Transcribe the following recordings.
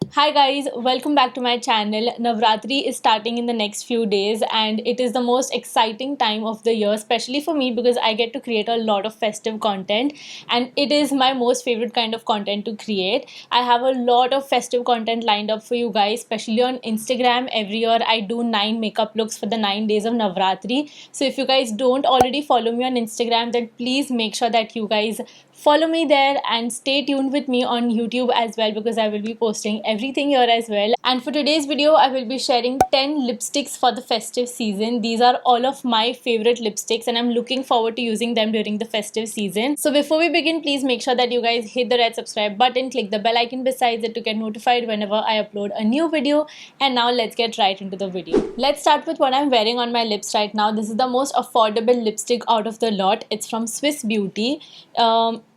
Hi guys, welcome back to my channel. Navratri is starting in the next few days and it is the most exciting time of the year, especially for me because I get to create a lot of festive content and it is my most favorite kind of content to create. I have a lot of festive content lined up for you guys, especially on Instagram. Every year I do 9 makeup looks for the 9 days of Navratri. So if you guys don't already follow me on Instagram, then please make sure that you guys follow me there and stay tuned with me on YouTube as well because I will be posting everything here as well. And for today's video, I will be sharing 10 lipsticks for the festive season. These are all of my favorite lipsticks and I'm looking forward to using them during the festive season. So before we begin, please make sure that you guys hit the red subscribe button, click the bell icon besides it to get notified whenever I upload a new video. And now let's get right into the video. Let's start with what I'm wearing on my lips right now. This is the most affordable lipstick out of the lot. It's from Swiss Beauty.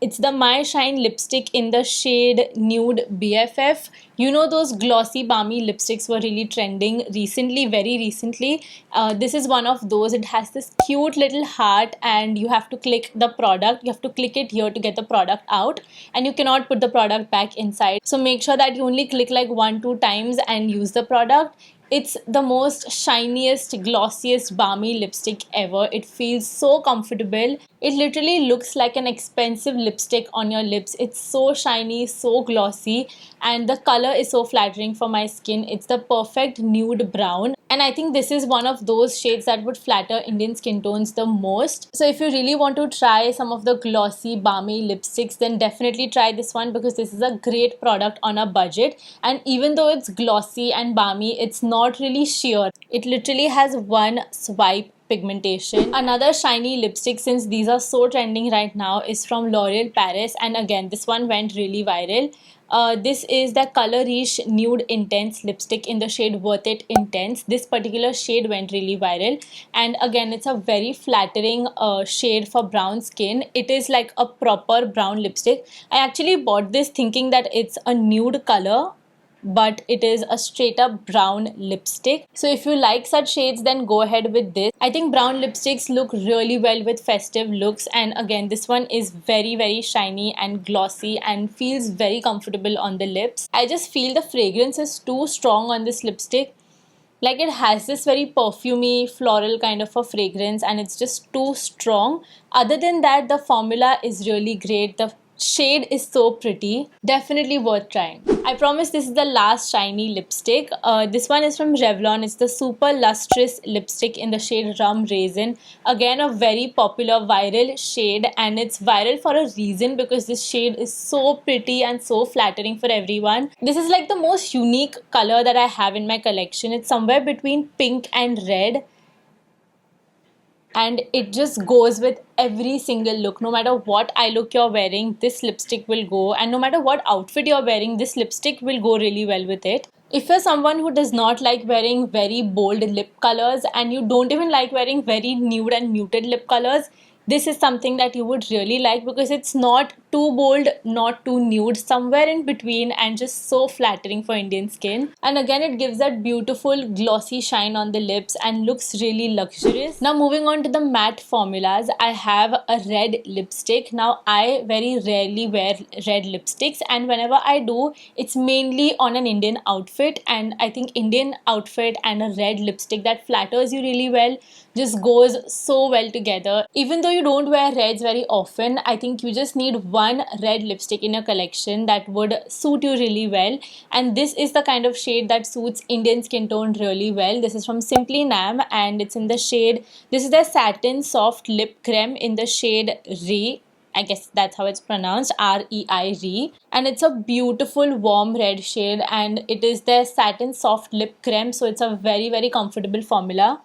It's the My Shine lipstick in the shade Nude BFF. You know those glossy balmy lipsticks were really trending recently, very recently. This is one of those. It has this cute little heart and you have to click the product. You have to click it here to get the product out and you cannot put the product back inside. So make sure that you only click like 1-2 times and use the product. It's the most shiniest, glossiest, balmy lipstick ever. It feels so comfortable. It literally looks like an expensive lipstick on your lips. It's so shiny, so glossy, and the color is so flattering for my skin. It's the perfect nude brown. And I think this is one of those shades that would flatter Indian skin tones the most. So if you really want to try some of the glossy, balmy lipsticks, then definitely try this one because this is a great product on a budget. And even though it's glossy and balmy, it's not really sheer. It literally has one swipe pigmentation. Another shiny lipstick, since these are so trending right now, is from L'Oreal Paris, and again this one went really viral. This is the Color Riche Nude Intense lipstick in the shade Worth It Intense. This particular shade went really viral, and again it's a very flattering shade for brown skin. It is like a proper brown lipstick. I actually bought this thinking that it's a nude color, but it is a straight up brown lipstick. So if you like such shades, then go ahead with this. I think brown lipsticks look really well with festive looks, and again this one is very shiny and glossy and feels very comfortable on the lips. I just feel the fragrance is too strong on this lipstick. Like it has this very perfumey floral kind of a fragrance and it's just too strong. Other than that, the formula is really great. The shade is so pretty. Definitely worth trying. I promise this is the last shiny lipstick. This one is from Revlon. It's the Super Lustrous lipstick in the shade Rum Raisin. Again, a very popular viral shade, and it's viral for a reason because this shade is so pretty and so flattering for everyone. This is like the most unique color that I have in my collection. It's somewhere between pink and red, and it just goes with every single look. No matter what eye look you're wearing, this lipstick will go, and no matter what outfit you're wearing, this lipstick will go really well with it. If you're someone who does not like wearing very bold lip colors and you don't even like wearing very nude and muted lip colors, this is something that you would really like because it's not too bold, not too nude, somewhere in between, and just so flattering for Indian skin. And again, it gives that beautiful glossy shine on the lips and looks really luxurious. Now moving on to the matte formulas, I have a red lipstick. Now I very rarely wear red lipsticks, and whenever I do, it's mainly on an Indian outfit, and I think Indian outfit and a red lipstick that flatters you really well just goes so well together. Even though you don't wear reds very often, I think you just need one red lipstick in your collection that would suit you really well, and this is the kind of shade that suits Indian skin tone really well. This is from Simply Nam and it's in the shade, this is the Satin Soft Lip Creme in the shade Re. I guess that's how it's pronounced, R-E-I, Re. And it's a beautiful warm red shade, and it is the Satin Soft Lip Creme, so it's a very comfortable formula.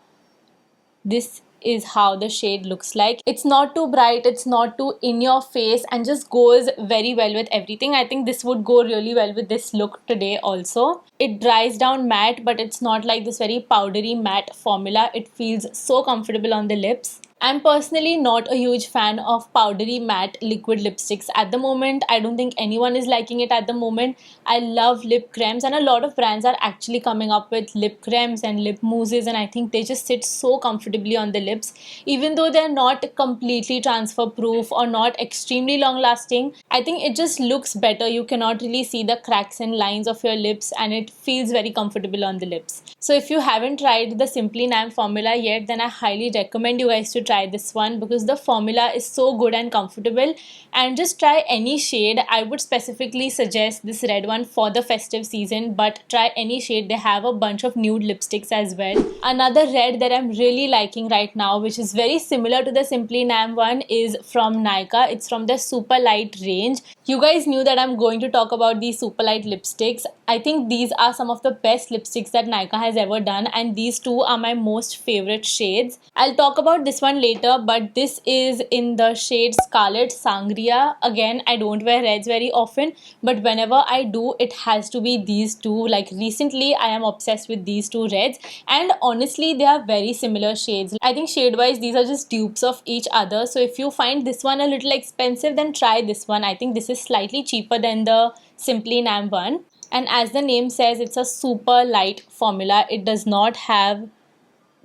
This is how the shade looks like. It's not too bright, it's not too in your face, and just goes very well with everything. I think this would go really well with this look today also. It dries down matte, but it's not like this very powdery matte formula. It feels so comfortable on the lips. I'm personally not a huge fan of powdery matte liquid lipsticks at the moment. I don't think anyone is liking it at the moment. I love lip creams, and a lot of brands are actually coming up with lip creams and lip mousses, and I think they just sit so comfortably on the lips. Even though they're not completely transfer proof or not extremely long lasting, I think it just looks better. You cannot really see the cracks and lines of your lips, and it feels very comfortable on the lips. So if you haven't tried the Simply Nam formula yet, then I highly recommend you guys to try this one, because the formula is so good and comfortable. And just try any shade. I would specifically suggest this red one for the festive season, but try any shade. They have a bunch of nude lipsticks as well. Another red that I'm really liking right now, which is very similar to the Simply Nam one, is from Nykaa. It's from the Super Light range. You guys knew that I'm going to talk about these Super Light lipsticks. I think these are some of the best lipsticks that Nykaa has ever done, and these two are my most favorite shades. I'll talk about this one later, but this is in the shade Scarlet Sangria. Again, I don't wear reds very often, but whenever I do, it has to be these two. Like recently, I am obsessed with these two reds, and honestly, they are very similar shades. I think shade wise, these are just dupes of each other. So if you find this one a little expensive, then try this one. I think this is slightly cheaper than the Simply Nam one. And as the name says, it's a super light formula. It does not have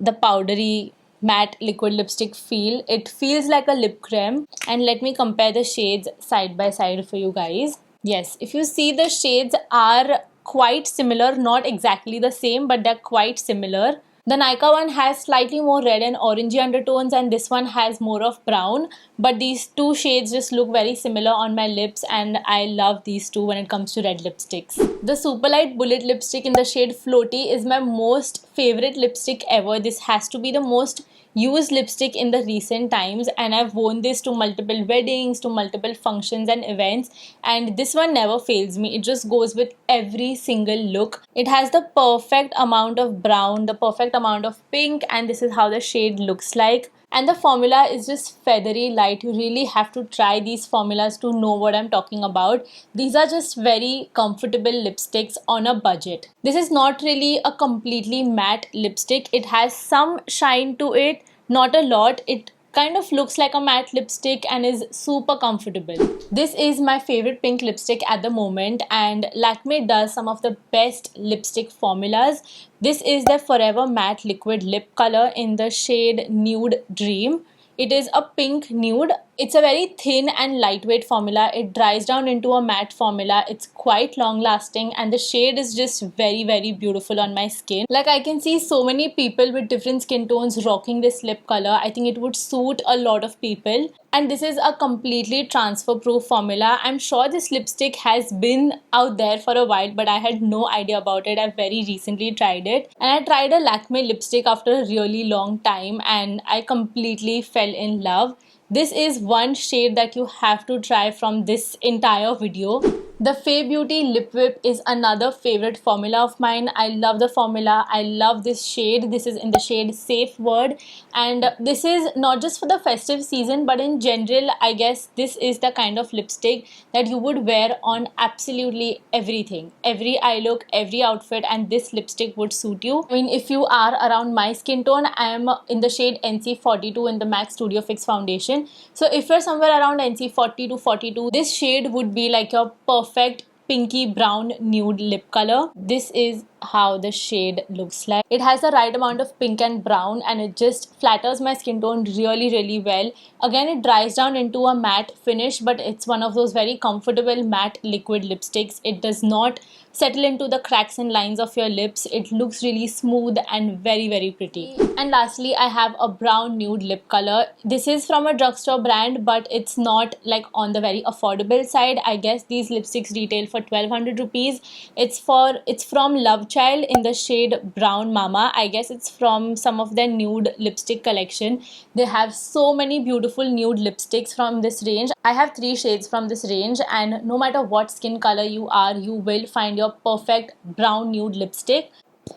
the powdery matte liquid lipstick feel. It feels like a lip cream. And let me compare the shades side by side for you guys. Yes, if you see, the shades are quite similar, not exactly the same, but they're quite similar. The Nykaa one has slightly more red and orangey undertones, and this one has more of brown, but these two shades just look very similar on my lips, and I love these two when it comes to red lipsticks. The Super Light Bullet lipstick in the shade Floaty is my most favorite lipstick ever. This has to be the most used lipstick in the recent times, and I've worn this to multiple weddings, to multiple functions and events, and this one never fails me. It just goes with every single look. It has the perfect amount of brown, the perfect amount of pink, and this is how the shade looks like. And the formula is just feathery light. You really have to try these formulas to know what I'm talking about. These are just very comfortable lipsticks on a budget. This is not really a completely matte lipstick. It has some shine to it, not a lot. It kind of looks like a matte lipstick and is super comfortable. This is my favorite pink lipstick at the moment, and Lakme does some of the best lipstick formulas. This is the Forever Matte Liquid Lip Color in the shade Nude Dream. It is a pink nude. It's a very thin and lightweight formula. It dries down into a matte formula. It's quite long lasting, and the shade is just very beautiful on my skin. Like, I can see so many people with different skin tones rocking this lip color. I think it would suit a lot of people. And this is a completely transfer proof formula. I'm sure this lipstick has been out there for a while, but I had no idea about it. I very recently tried it, and I tried a Lakme lipstick after a really long time, and I completely fell in love. This is one shade that you have to try from this entire video. The Fay Beauty Lip Whip is another favorite formula of mine. I love the formula. I love this shade. This is in the shade Safe Word, and this is not just for the festive season, but in general, I guess this is the kind of lipstick that you would wear on absolutely everything, every eye look, every outfit, and this lipstick would suit you. I mean, if you are around my skin tone, I am in the shade NC42 in the MAC Studio Fix foundation. So if you're somewhere around NC40 to 42, this shade would be like your perfect pinky brown nude lip color. This is how the shade looks like. It has the right amount of pink and brown, and it just flatters my skin tone really well. Again, it dries down into a matte finish, but it's one of those very comfortable matte liquid lipsticks. It does not settle into the cracks and lines of your lips. It looks really smooth and very pretty. And lastly, I have a brown nude lip color. This is from a drugstore brand, but it's not like on the very affordable side. I guess these lipsticks retail for 1200 rupees. It's from Love Child in the shade Brown Mama. I guess it's from some of their nude lipstick collection. They have so many beautiful nude lipsticks from this range. I have 3 shades from this range, and no matter what skin color you are, you will find your perfect brown nude lipstick.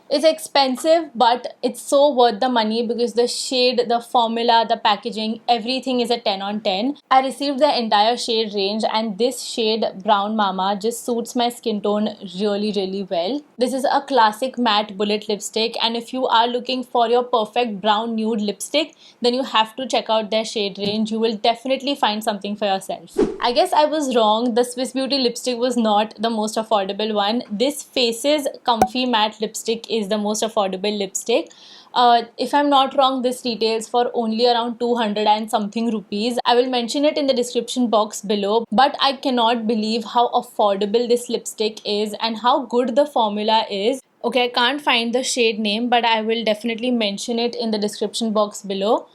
It's expensive, but it's so worth the money because the shade, the formula, the packaging, everything is a 10 on 10. I received the entire shade range, and this shade Brown Mama just suits my skin tone really, really well. This is a classic matte bullet lipstick, and if you are looking for your perfect brown nude lipstick, then you have to check out their shade range. You will definitely find something for yourself. I guess I was wrong. The Swiss Beauty lipstick was not the most affordable one. This Faces Comfy Matte Lipstick is the most affordable lipstick. If I'm not wrong, this retails for only around 200 and something rupees. I will mention it in the description box below, but I cannot believe how affordable this lipstick is and how good the formula is. Okay, I can't find the shade name, but I will definitely mention it in the description box below.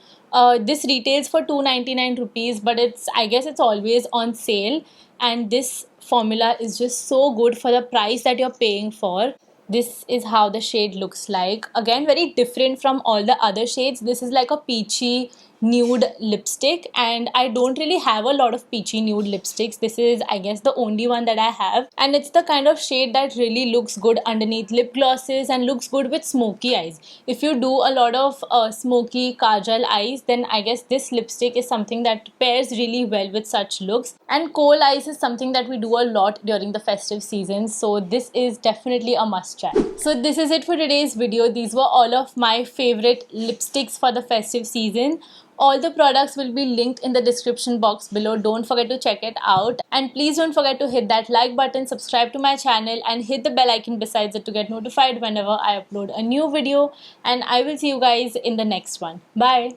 This retails for 299 rupees, but I guess it's always on sale, and this formula is just so good for the price that you're paying for. This is how the shade looks like. Again, very different from all the other shades. This is like a peachy nude lipstick, and I don't really have a lot of peachy nude lipsticks. This is, I guess, the only one that I have, and it's the kind of shade that really looks good underneath lip glosses and looks good with smoky eyes. If you do a lot of smoky kajal eyes, then I guess this lipstick is something that pairs really well with such looks. And coal eyes is something that we do a lot during the festive season, so this is definitely a must try. So this is it for today's video. These were all of my favorite lipsticks for the festive season. All the products will be linked in the description box below. Don't forget to check it out, and please don't forget to hit that like button, subscribe to my channel, and hit the bell icon besides it to get notified whenever I upload a new video. And I will see you guys in the next one. Bye.